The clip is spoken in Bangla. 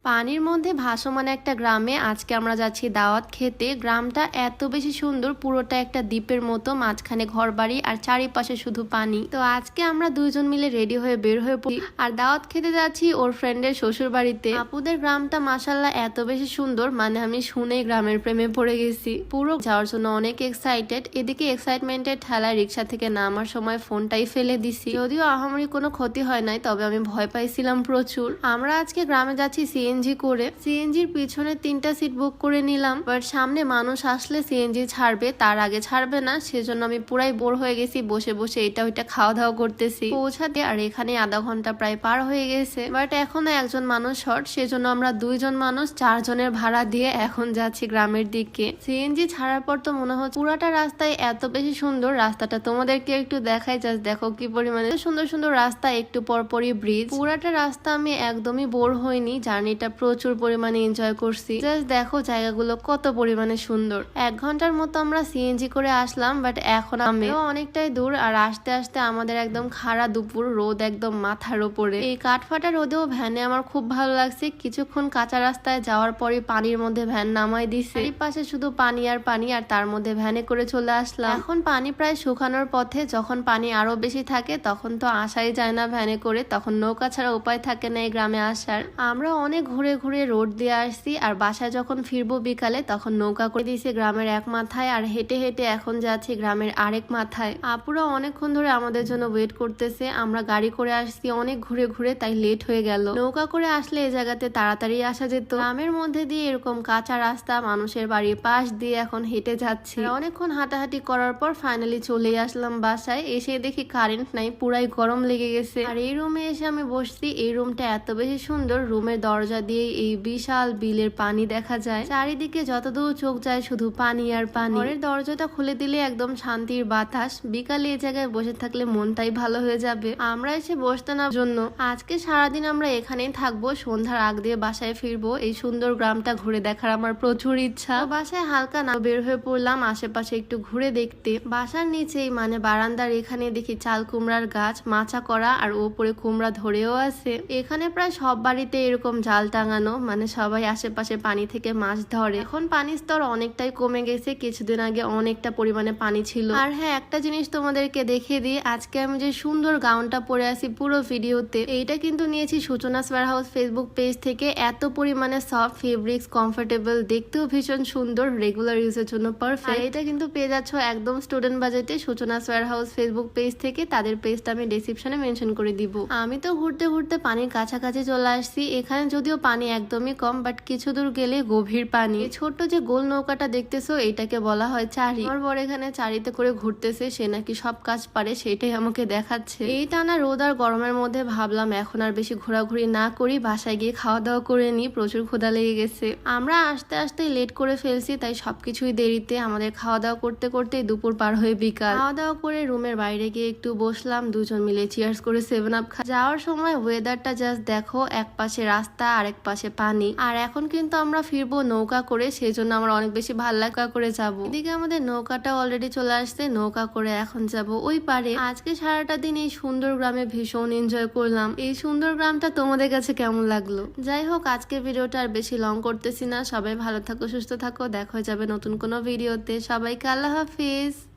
পানির মধ্যে ভাসমান একটা গ্রামে আজকে আমরা যাচ্ছি দাওয়াত খেতে। গ্রামটা এত বেশি সুন্দর, পুরোটা একটা দ্বীপের মতো, মাঝখানে ঘরবাড়ি আর চারিপাশে শুধু পানি। তো আজকে আমরা দুইজন মিলে রেডি হয়ে বের হয়ে পড়ি আর দাওয়াত খেতে যাচ্ছি ওর ফ্রেন্ডের শ্বশুর বাড়িতে। আপুদের গ্রামটা মাশাল্লাহ এত বেশি সুন্দর, মানে আমি শুনে গ্রামের প্রেমে পড়ে গেছি। পুরো যাওয়ার জন্য অনেক এক্সাইটেড। এদিকে এক্সাইটমেন্টের ঠেলায় রিক্সা থেকে নামার সময় ফোনটাই ফেলে দিছি। যদিও আহামরি কোনো ক্ষতি হয় নাই, তবে আমি ভয় পাইছিলাম প্রচুর। আমরা আজকে গ্রামে যাচ্ছি সিএনজি করে। সিএনজির পিছনে 3টা সিট বুক করে নিলাম, বাট সামনে মানুষ আসলে সিএনজি ছাড়বে, তার আগে ছাড়বে না। সেজন্য আমি পুরাই বোর হয়ে গেছি, বসে বসে এটা ওইটা খাওয়া দাওয়া করতেছি পৌঁছাতে। আর এখানে আধা ঘন্টা প্রায় পার হয়ে গেছে, বাট এখনো একজন মানুষ শর্ট। সেজন্য আমরা 2জন মানুষ 4 জনের ভাড়া দিয়ে এখন যাচ্ছি গ্রামের দিকে। সিএনজি ছাড়ার পর তো মনে হচ্ছে পুরাটা রাস্তায় এত বেশি সুন্দর। রাস্তাটা তোমাদেরকে একটু দেখাই, জাস্ট দেখো কি পরিমাণে সুন্দর সুন্দর রাস্তা, একটু পরপরই ব্রিজ। পুরাটা রাস্তা আমি একদমই বোর হইনি, জার্নিটা প্রচুর পরিমাণে এনজয় করছি। জাস্ট দেখো জায়গাগুলো কত পরিমাণে সুন্দর। 1 ঘন্টার মতো আমরা সিএনজি করে আসলাম, বাট এখন আমিও অনেকটাই দূর। আর আসতে আসতে আমাদের একদম খাড়া দুপুর, রোদ একদম মাথার উপরে। এই কাঠফাটা রোদেও ভ্যানে আমার খুব ভালো লাগছে। কিছুক্ষণ কাঁচা রাস্তায় যাওয়ার পরে পানির মধ্যে ভ্যান নামাই দিছে। এই পাশে শুধু পানি আর পানি, আর তার মধ্যে ভ্যানে করে চলে আসলাম। এখন পানি প্রায় শুকানোর পথে। যখন পানি আরো বেশি থাকে তখন তো আসাই যায় না ভ্যানে করে, তখন নৌকা ছাড়া উপায় থাকে না এই গ্রামে আসার। আমরা অনেক ঘুরে ঘুরে রোড দিয়ে আসছি, আর বাসায় যখন ফিরবো বিকালে তখন নৌকা করে দিয়েছি গ্রামের এক মাথায়, আর হেঁটে হেঁটে এখন যাচ্ছি গ্রামের আরেক মাথায়। আপুরা অনেকক্ষণ ধরে আমাদের জন্য ওয়েট করতেছে। আমরা গাড়ি করে আসছি অনেক ঘুরে ঘুরে, তাই লেট হয়ে গেল। নৌকা করে আসলে এই জায়গাতে তাড়াতাড়ি আসা যেত। গ্রামের মধ্যে দিয়ে এরকম কাঁচা রাস্তা, মানুষের বাড়ির পাশ দিয়ে এখন হেঁটে যাচ্ছি। অনেকক্ষণ হাঁটাহাঁটি করার পর ফাইনালি চলে আসলাম বাসায়। এসে দেখি কারেন্ট নাই, পুরাই গরম লেগে গেছে। আর এই রুমে এসে আমি বসছি। এই রুমটা এত বেশি সুন্দর, রুমের দরজা দিয়ে এই বিশাল বিলের পানি দেখা যায়। চারিদিকে যতদূর চোখ যায় শুধু পানি আর পানি। ঘরের দরজাটা খুলে দিলে একদম শান্তির বাতাস। বিকালে এই জায়গায় বসে থাকলে মনটাই ভালো হয়ে যাবে। আমরা এসে বসতে না জন্য আজকে সারাদিন আমরা এখানেই থাকবো, সন্ধ্যার আগ দিয়ে বাসায় ফিরবো। এই সুন্দর গ্রামটা ঘুরে দেখার আমার প্রচুর ইচ্ছা। বাসায় হালকা না বের হয়ে পড়লাম আশেপাশে একটু ঘুরে দেখতে। বাসার নিচেই মানে বারান্দার এখানে দেখি চাল কুমড়ার গাছ মাচা করা, আর ওপরে কুমড়া ধরেও আছে। এখানে প্রায় সব বাড়িতে এরকম জাল টাঙানো, মানে সবাই আশেপাশে পানি থেকে মাছ ধরে। এখন পানির স্তর অনেকটাই কমে গেছে, কিছুদিন আগে অনেকটা পরিমাণে পানি ছিল। আর হ্যাঁ, একটা জিনিস তোমাদেরকে দেখিয়ে দিই, আজকে আমি যে সুন্দর গাউনটা পরে আছি পুরো ভিডিওতে, এইটা কিন্তু নিয়েছি সূচনাস ওয়্যারহাউস ফেসবুক পেজ থেকে। এত পরিমাণে সফট ফেব্রিক্স, কমফোর্টেবল, দেখতেও ভীষণ সুন্দর, রেগুলার ইউজের জন্য পারফেক্ট। এটা কিন্তু পেয়ে যাচ্ছ একদম স্টুডেন্ট বাজেটে সূচনাস ওয়্যারহাউস ফেসবুক পেজ থেকে। তাদের পেজটা আমি ডেসক্রিপশনে মেনশন করে দিব। আমি তো ঘুরতে ঘুরতে পানির কাছাকাছি চলে আসছি। এখানে যদিও পানি একদমই কম, বাট কিছু দূর গেলে গভীর পানি। ছোট্ট যে গোল নৌকাটা দেখতেছো, এটাকে বলা হয় চারি। আমার বর এখানে চারিতে করে ঘুরতেছে, সে নাকি সব কাজ পারে, সেটাই আমাকে দেখাচ্ছে। এই টানা রোদ আর গরমের মধ্যে ভাবলাম এখন আর বেশি ঘোরাঘুরি না করি, বাসায় গিয়ে খাওয়া দাওয়া করে নি। প্রচুর ক্ষুধা লেগে গেছে। আমরা আসতে আসতে লেট করে ফেলছি, তাই সবকিছুই দেরিতে। আমাদের খাওয়া দাওয়া করতে করতে দুপুর পার হয়ে বিকাল। খাওয়া দাওয়া করে রুমের বাইরে গিয়ে একটু বসলাম, 2জন মিলে চিয়ার্স করে 7 আপ খা। যাওয়ার সময় ওয়েদারটা জাস্ট দেখো, এক পাশে রাস্তা আর এক পাশে পানি। আর এখন কিন্তু আমরা ফিরবো নৌকা করে, সেজন্য আমরা অনেক বেশি ভালো লাগা করে যাব। এদিকে আমাদের নৌকাটা অলরেডি চলে আসছে, নৌকা করে এখন যাব ওই পারে। আজকে সারাটা দিন এই সুন্দর গ্রামে ভীষণ এনজয় করলাম। এই সুন্দর গ্রামটা তোমাদের কাছে কেমন লাগলো? যাই হোক, আজকের ভিডিওটা আর বেশি লং করতেছি না। সবাই ভালো থাকো, সুস্থ থাকো, দেখা হয়ে যাবে নতুন কোনো ভিডিওতে। সবাইকে আল্লাহ হাফিজ।